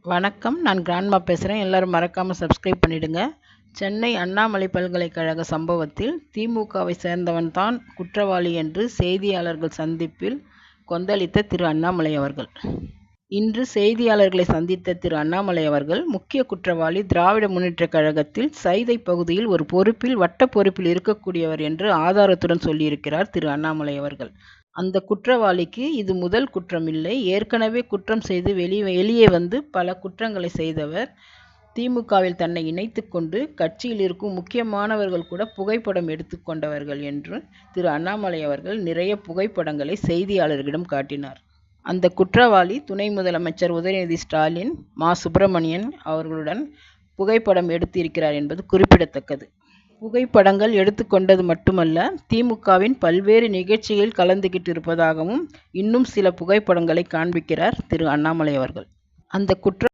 வணக்கம். நான் கிராண்ட்மா பேசுகிறேன். எல்லாரும் மறக்காமல் சப்ஸ்கிரைப் பண்ணிடுங்க. சென்னை அண்ணாமலை பல்கலைக்கழக சம்பவத்தில் திமுகவை சேர்ந்தவன் தான் குற்றவாளி என்று செய்தியாளர்கள் சந்திப்பில் கொந்தளித்த திரு அண்ணாமலை அவர்கள். இன்று செய்தியாளர்களை சந்தித்த திரு அண்ணாமலை அவர்கள், முக்கிய குற்றவாளி திராவிட முன்னேற்றக் கழகத்தில் சைதை பகுதியில் ஒரு பொறுப்பில் வட்ட பொறுப்பில் இருக்கக்கூடியவர் என்று ஆதாரத்துடன் சொல்லியிருக்கிறார் திரு அண்ணாமலை அவர்கள். அந்த குற்றவாளிக்கு இது முதல் குற்றமில்லை. ஏற்கனவே குற்றம் செய்து வெளியே வந்து பல குற்றங்களை செய்தவர். திமுகவில் தன்னை இணைத்து கொண்டு கட்சியில் இருக்கும் முக்கியமானவர்கள் கூட புகைப்படம் எடுத்துக்கொண்டவர்கள் என்று திரு அண்ணாமலை அவர்கள் நிறைய புகைப்படங்களை செய்தியாளர்களிடம் காட்டினார். அந்த குற்றவாளி துணை முதலமைச்சர் உதயநிதி ஸ்டாலின், மா. சுப்பிரமணியன் அவர்களுடன் புகைப்படம் எடுத்திருக்கிறார் என்பது குறிப்பிடத்தக்கது. புகைப்படங்கள் எடுத்துக்கொண்டது மட்டுமல்ல, திமுகவின் பல்வேறு நிகழ்ச்சிகளில் கலந்துகிட்டு இருப்பதாகவும் இன்னும் சில புகைப்படங்களை காண்பிக்கிறார் திரு அண்ணாமலை அவர்கள். அந்த